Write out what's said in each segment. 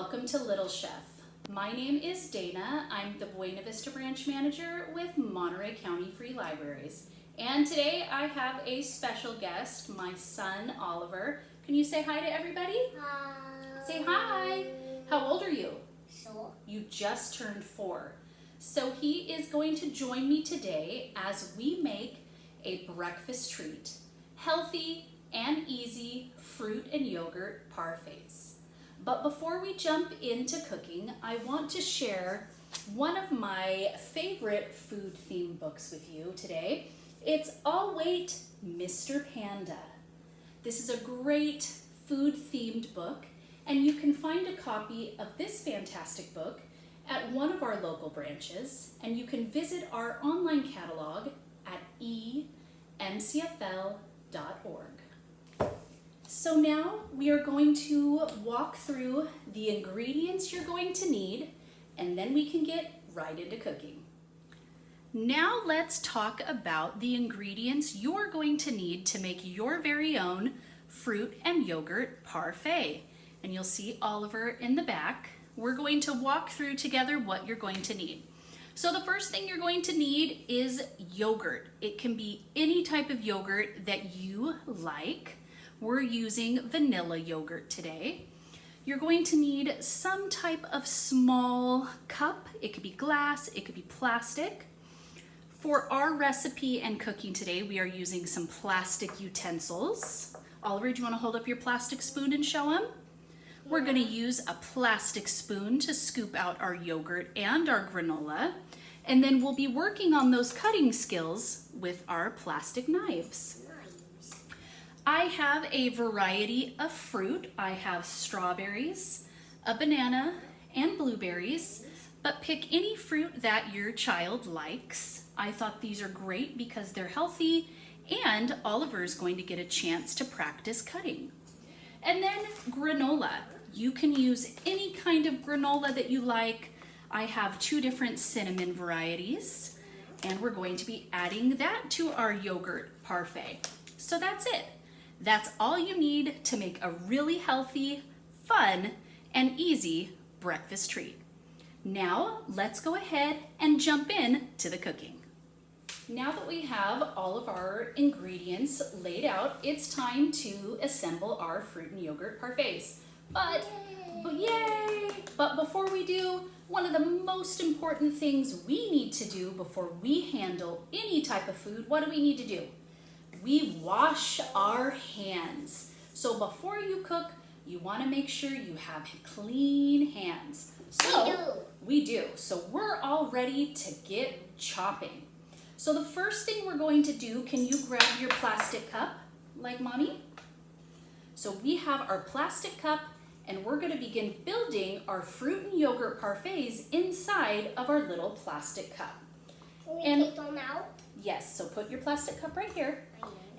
welcome to Little Chef. My name is Dayna. I'm the Buena Vista Branch Manager with Monterey County Free Libraries. And today I have a special guest, my son Oliver. Can you say hi to everybody? Hi. Say hi. How old are you? 4. You just turned 4. So he is going to join me today as we make a breakfast treat. Healthy and easy fruit and yogurt parfaits. But before we jump into cooking, I want to share one of my favorite food themed books with you today. It's I'll Wait, Mr. Panda. This is a great food themed book, and you can find a copy of this fantastic book at one of our local branches, and you can visit our online catalog at emcfl.org. So now we are going to walk through the ingredients you're going to need, and then we can get right into cooking. Now let's talk about the ingredients you're going to need to make your very own fruit and yogurt parfait. And you'll see Oliver in the back. We're going to walk through together what you're going to need. So the first thing you're going to need is yogurt. It can be any type of yogurt that you like. We're using vanilla yogurt today. You're going to need some type of small cup. It could be glass, it could be plastic. For our recipe and cooking today, we are using some plastic utensils. Oliver, do you want to hold up your plastic spoon and show them? Yeah. We're going to use a plastic spoon to scoop out our yogurt and our granola. And then we'll be working on those cutting skills with our plastic knives. I have a variety of fruit. I have strawberries, a banana, and blueberries, but pick any fruit that your child likes. I thought these are great because they're healthy, and Oliver is going to get a chance to practice cutting. And then granola. You can use any kind of granola that you like. I have 2 different cinnamon varieties, and we're going to be adding that to our yogurt parfait. So that's it. That's all you need to make a really healthy, fun, and easy breakfast treat. Now, let's go ahead and jump in to the cooking. Now that we have all of our ingredients laid out, it's time to assemble our fruit and yogurt parfaits. But before we do, one of the most important things we need to do before we handle any type of food, what do we need to do? We wash our hands. So before you cook, you want to make sure you have clean hands. So we do. So we're all ready to get chopping. So the first thing we're going to do, can you grab your plastic cup like mommy? So we have our plastic cup, and we're going to begin building our fruit and yogurt parfaits inside of our little plastic cup. Can we take them out? Yes, so put your plastic cup right here.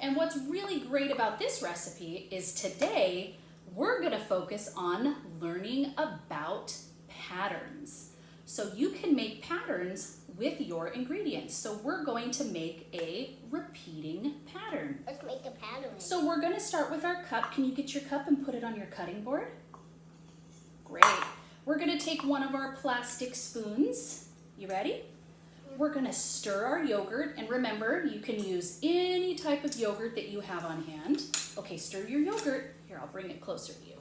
And what's really great about this recipe is today we're going to focus on learning about patterns. So you can make patterns with your ingredients. So we're going to make a repeating pattern. Let's make a pattern. So we're going to start with our cup. Can you get your cup and put it on your cutting board? Great. We're going to take one of our plastic spoons. You ready? We're going to stir our yogurt, and remember, you can use any type of yogurt that you have on hand. Okay, stir your yogurt. Here, I'll bring it closer to you.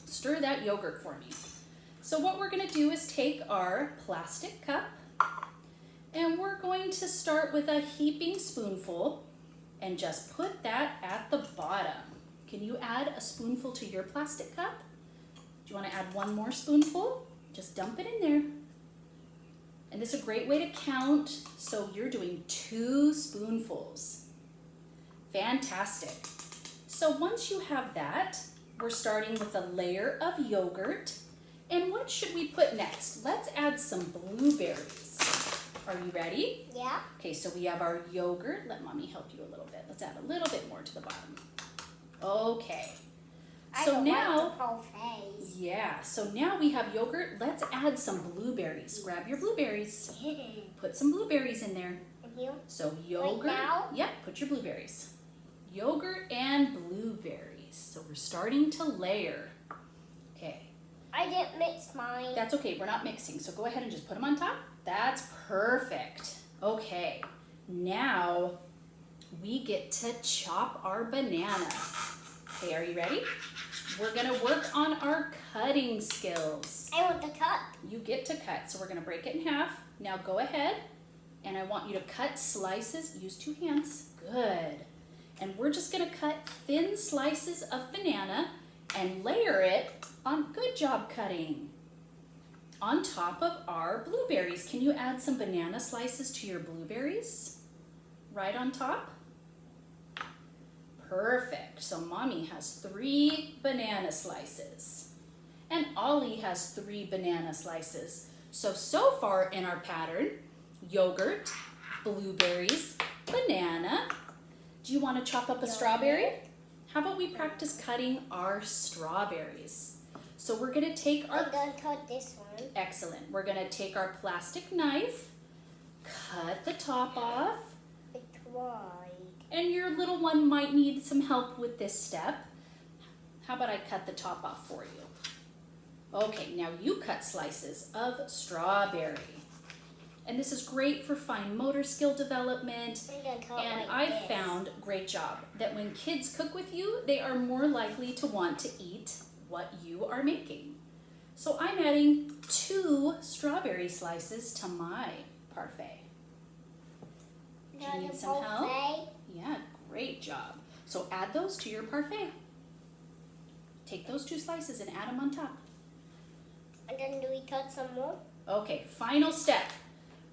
Stir that yogurt for me. So what we're going to do is take our plastic cup, and we're going to start with a heaping spoonful and just put that at the bottom. Can you add a spoonful to your plastic cup? Do you want to add one more spoonful? Just dump it in there. And this is a great way to count, so you're doing 2 spoonfuls. Fantastic. So once you have that, we're starting with a layer of yogurt. And what should we put next? Let's add some blueberries. Are you ready? Yeah. Okay, so we have our yogurt. Let mommy help you a little bit. Let's add a little bit more to the bottom. Okay. So now, yeah, so now we have yogurt. Let's add some blueberries. Grab your blueberries. Put some blueberries in there. So yogurt. Right now? Yep, put your blueberries. Yogurt and blueberries. So we're starting to layer. Okay. I didn't mix mine. That's okay, we're not mixing, so go ahead and just put them on top. That's perfect. Okay, now we get to chop our banana. Okay, are you ready? We're gonna work on our cutting skills. I want to cut. You get to cut, so we're gonna break it in half. Now go ahead, and I want you to cut slices, use 2 hands, good. And we're just gonna cut thin slices of banana and layer it on, good job cutting, on top of our blueberries. Can you add some banana slices to your blueberries? Right on top? Perfect. So Mommy has 3 banana slices. And Ollie has 3 banana slices. So far in our pattern, yogurt, blueberries, banana. Do you want to chop up a strawberry? How about we practice cutting our strawberries? So we're going to take our... I'm going to cut this one. Excellent. We're going to take our plastic knife, cut the top off, It's wide. and your little one might need some help with this step. How about I cut the top off for you? Okay, now you cut slices of strawberry. And this is great for fine motor skill development. I'm going to cut And like I've this. found, great job, that when kids cook with you, they are more likely to want to eat what you are making. So I'm adding 2 strawberry slices to my parfait. Do you need some help? Parfait. Yeah, great job. So add those to your parfait. Take those 2 slices and add them on top. And then do we cut some more? Okay, final step.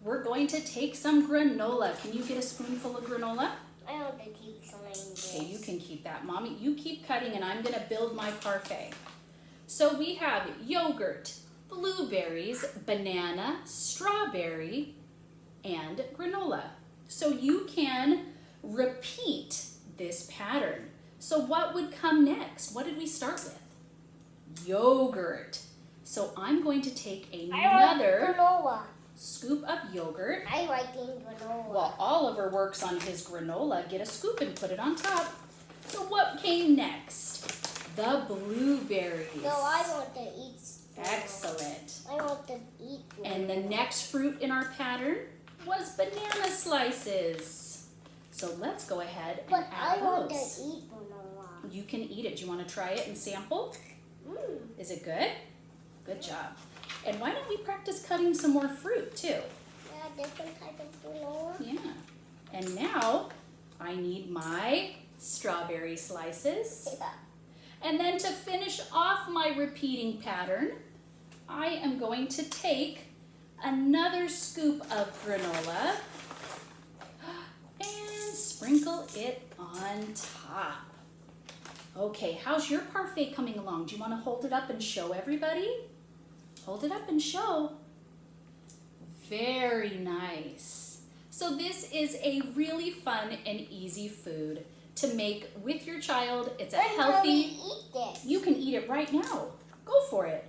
We're going to take some granola. Can you get a spoonful of granola? I want to keep some like this. Okay, you can keep that. Mommy, you keep cutting and I'm gonna build my parfait. So we have yogurt, blueberries, banana, strawberry, and granola. So you can repeat this pattern. So what would come next? What did we start with? Yogurt. So I'm going to take another granola. scoop of yogurt. I like eating granola. While Oliver works on his granola, get a scoop and put it on top. So what came next? The blueberries. No, I want to eat granola. Excellent. I want to eat granola. And the next fruit in our pattern was banana slices. So let's go ahead and But I add want to those. eat granola. You can eat it. Do you want to try it and sample? Is it good? Good job. And why don't we practice cutting some more fruit too? Yeah, different type of granola. Yeah. And now I need my strawberry slices. Yeah. And then to finish off my repeating pattern, I am going to take another scoop of granola and sprinkle it on top. Okay, how's your parfait coming along? Do you want to hold it up and show everybody? Hold it up and show. Very nice. So this is a really fun and easy food to make with your child. It's a When can we healthy, eat this? you can eat it right now. Go for it.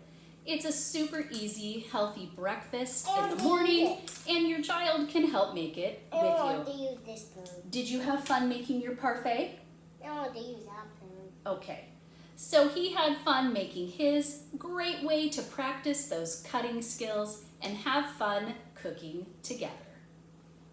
It's a super easy, healthy breakfast in the morning, and your child can help make it I with want to you. use this spoon. Did you have fun making your parfait? I want to use that spoon. Okay. So he had fun making his. Great way to practice those cutting skills and have fun cooking together.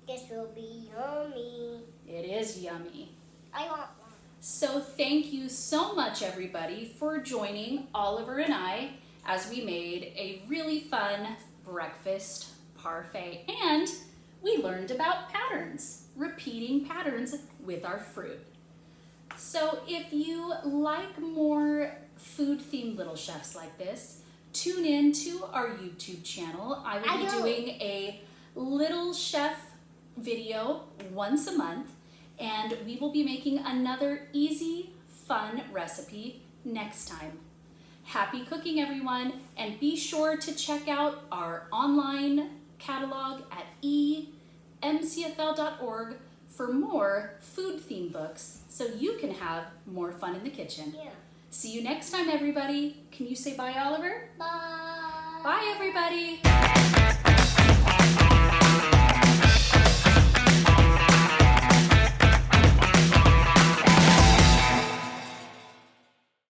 This will be yummy. It is yummy. I want one. So thank you so much, everybody, for joining Oliver and I as we made a really fun breakfast parfait. And we learned about patterns, repeating patterns with our fruit. So if you like more food-themed little chefs like this, tune in to our YouTube channel. I will be doing a little chef video once a month, and we will be making another easy, fun recipe next time. Happy cooking, everyone, and be sure to check out our online catalog at emcfl.org for more food-themed books so you can have more fun in the kitchen. Yeah. See you next time, everybody. Can you say bye, Oliver? Bye. Bye, everybody.